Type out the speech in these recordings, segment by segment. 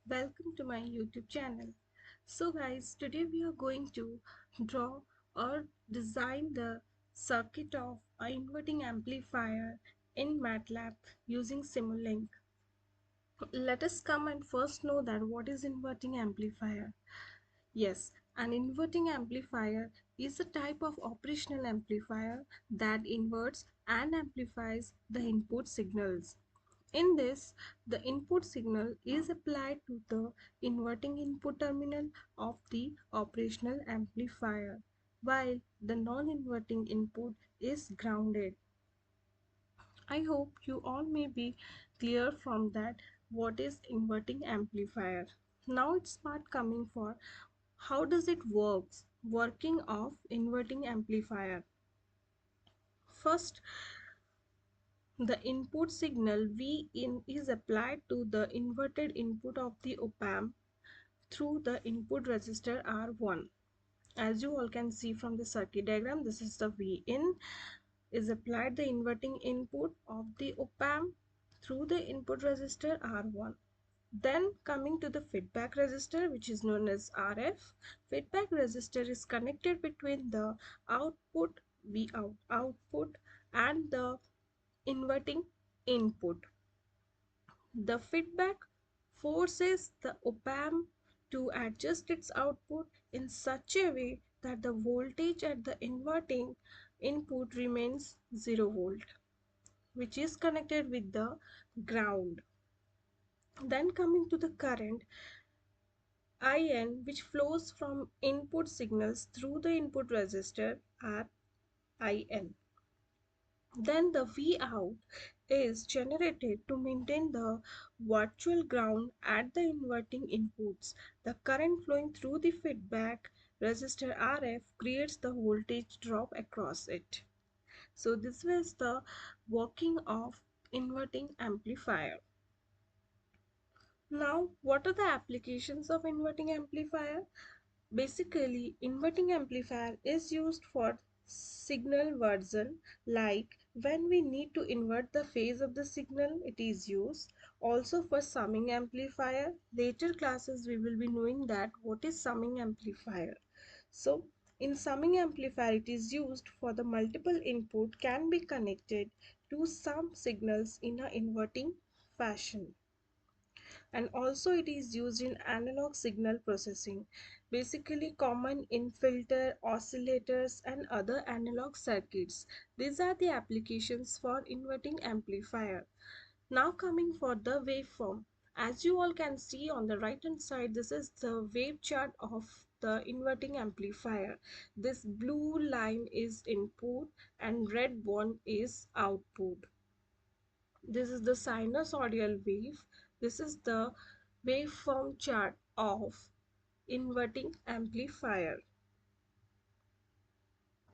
Welcome to my YouTube channel. So guys, today we are going to draw or design the circuit of an inverting amplifier in MATLAB using Simulink. Let us come and first know that what is inverting amplifier. Yes, an inverting amplifier is a type of operational amplifier that inverts and amplifies the input signals. In this, the input signal is applied to the inverting input terminal of the operational amplifier, while the non-inverting input is grounded. I hope you all may be clear from that what is inverting amplifier. Now it's part coming for how does it works, working of inverting amplifier. First, the input signal V in is applied to the inverted input of the op-amp through the input resistor R1. As you all can see from the circuit diagram, this is the V in is applied the inverting input of the op-amp through the input resistor R1. Then coming to the feedback resistor, which is known as RF. Feedback resistor is connected between the output V out output and the inverting input. The feedback forces the op-amp to adjust its output in such a way that the voltage at the inverting input remains 0 volt, which is connected with the ground. Then coming to the current IN, which flows from input signals through the input resistor RIN. Then the V out is generated to maintain the virtual ground at the inverting inputs. The current flowing through the feedback resistor RF creates the voltage drop across it. So this was the working of inverting amplifier. Now, what are the applications of inverting amplifier? Basically, inverting amplifier is used for signal version, like when we need to invert the phase of the signal, it is used. Also for summing amplifier. Later classes we will be knowing that what is summing amplifier. So in summing amplifier, it is used for the multiple input can be connected to some signals in a inverting fashion, and also it is used in analog signal processing, basically common in filter, oscillators and other analog circuits. These are the applications for inverting amplifier. Now coming for the waveform. As you all can see on the right hand side, this is the wave chart of the inverting amplifier. This blue line is input and red one is output. This is the sinusoidal wave. This is the waveform chart of inverting amplifier.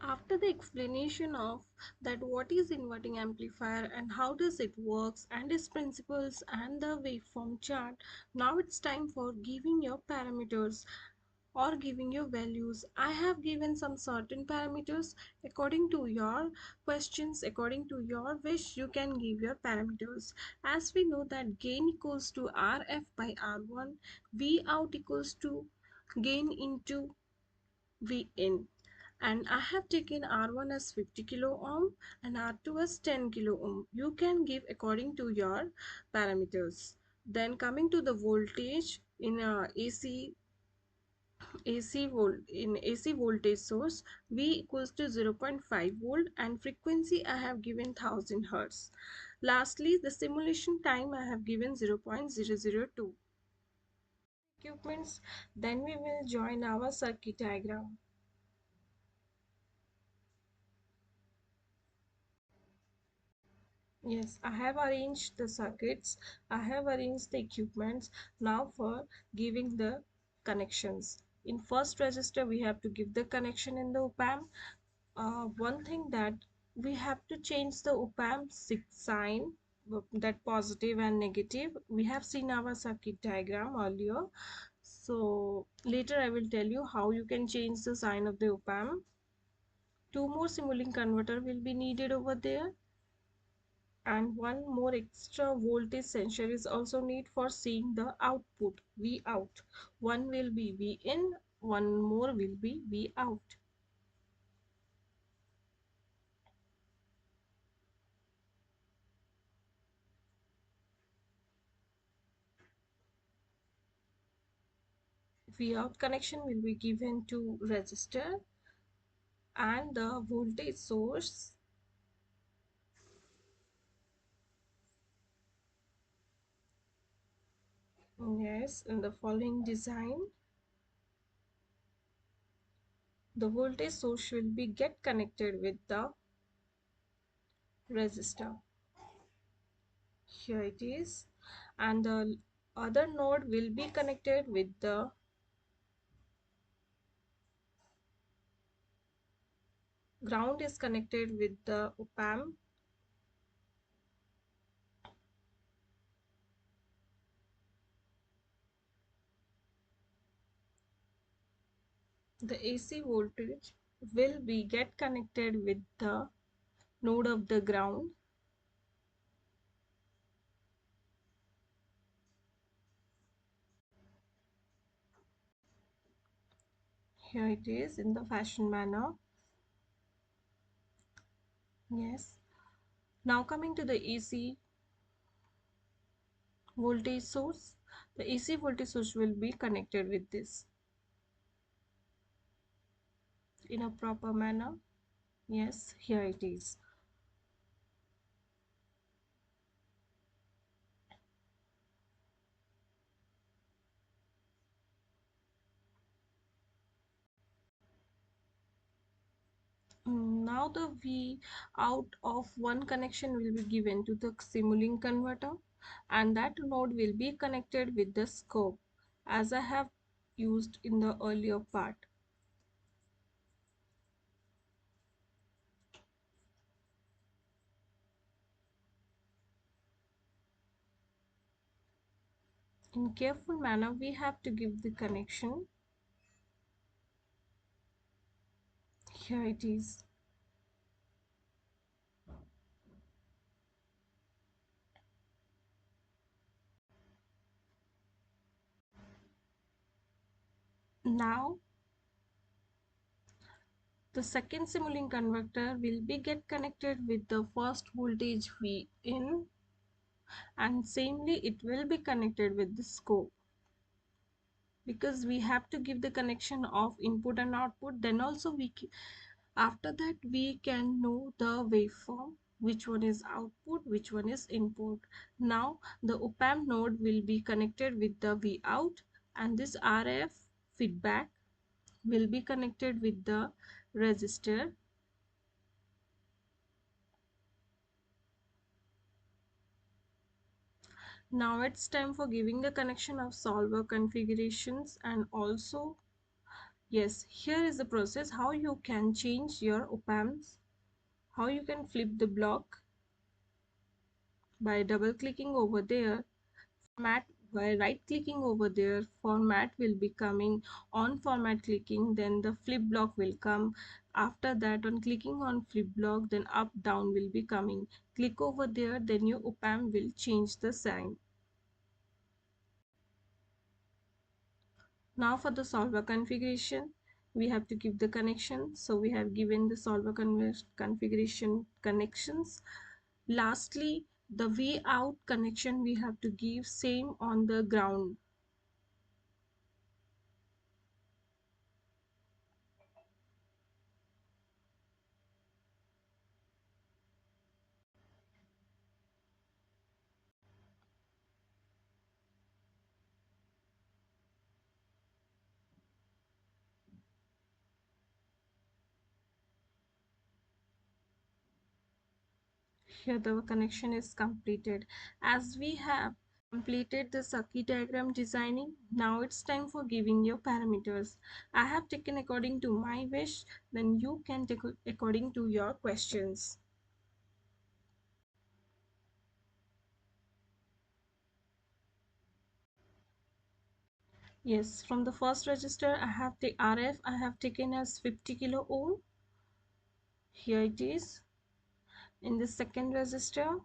After the explanation of that what is inverting amplifier and how does it works and its principles and the waveform chart, now it's time for giving your parameters or giving your values. I have given some certain parameters. According to your questions, according to your wish, you can give your parameters. As we know that gain equals to RF by R1, V out equals to gain into V in, and I have taken R1 as 50 kilo ohm and R2 as 10 kilo ohm. You can give according to your parameters. Then coming to the voltage in AC voltage source, V equals to 0.5 volt and frequency I have given 1000 Hertz. Lastly, the simulation time I have given 0.002. Equipments, then we will join our circuit diagram. Yes, I have arranged the circuits, I have arranged the equipments. Now for giving the connections. In first register, we have to give the connection in the op-amp. One thing that we have to change the op-amp sign, that positive and negative. We have seen our circuit diagram earlier. So later I will tell you how you can change the sign of the op-amp. Two more Simulink converter will be needed over there. And one more extra voltage sensor is also need for seeing the output V out. One will be V in, one more will be V out. V out connection will be given to resistor and the voltage source. Yes, in the following design, the voltage source will be get connected with the resistor. Here it is. And the other node will be connected with the ground is connected with the op-amp. The AC voltage will be get connected with the node of the ground. Here it is in the fashion manner. Yes. Now coming to the AC voltage source. The AC voltage source will be connected with this in a proper manner. Yes, here it is. Now the V out of one connection will be given to the Simulink converter, and that node will be connected with the scope as I have used in the earlier part. In careful manner we have to give the connection. Here it is. Now the second Simulink converter will be get connected with the first voltage V in, and samely it will be connected with the scope, because we have to give the connection of input and output. Then also after that we can know the waveform, which one is output, which one is input. Now the op-amp node will be connected with the V out, and this RF feedback will be connected with the resistor. Now it's time for giving the connection of solver configurations. And also, yes, here is the process how you can change your op-amps, how you can flip the block by double clicking over there. Format, by right clicking over there, format will be coming. On format clicking, then the flip block will come. After that, on clicking on flip block, then up down will be coming. Click over there, then your op-amp will change the sign. Now for the solver configuration, we have to give the connection. So we have given the solver configuration connections. Lastly, the V out connection we have to give same on the ground. Here the connection is completed. As we have completed the circuit diagram designing, now it's time for giving your parameters. I have taken according to my wish, then you can take according to your questions. Yes, from the first register I have the RF I have taken as 50 kilo ohm. Here it is. In the second resistor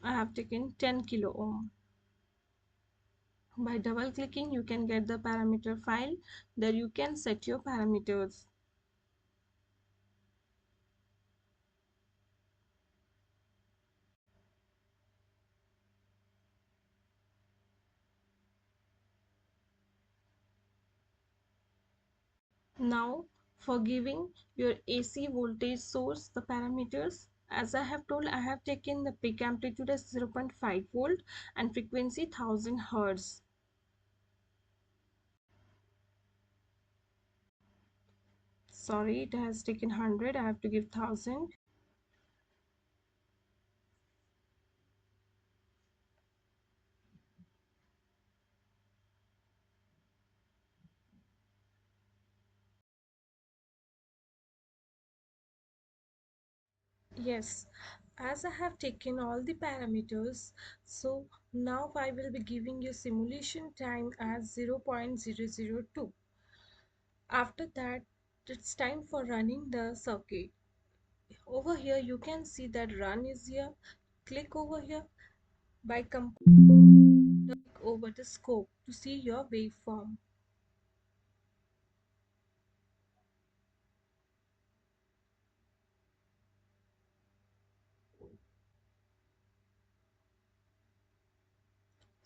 I have taken 10 kilo ohm. By double clicking, you can get the parameter file. There you can set your parameters. Now, for giving your AC voltage source the parameters, as I have told, I have taken the peak amplitude as 0.5 volt and frequency 1000 hertz. Sorry, it has taken 100. I have to give 1000. Yes, as I have taken all the parameters, so now I will be giving you simulation time as 0.002. After that, it's time for running the circuit. Over here, you can see that run is here. Click over here. By comparing, click over the scope to see your waveform.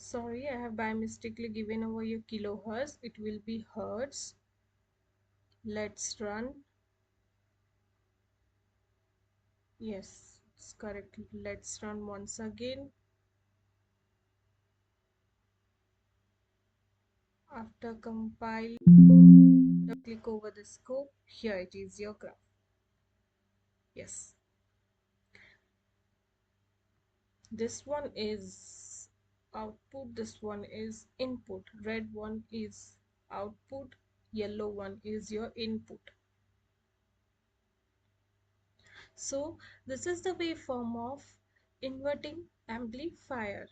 Sorry, I have by mistakenly given over your kilohertz. It will be hertz. Let's run. Yes, it's correct. Let's run once again. After compile, click over the scope. Here it is, your graph. Yes, this one is output, this one is input. Red one is output, yellow one is your input. So this is the waveform of inverting amplifier.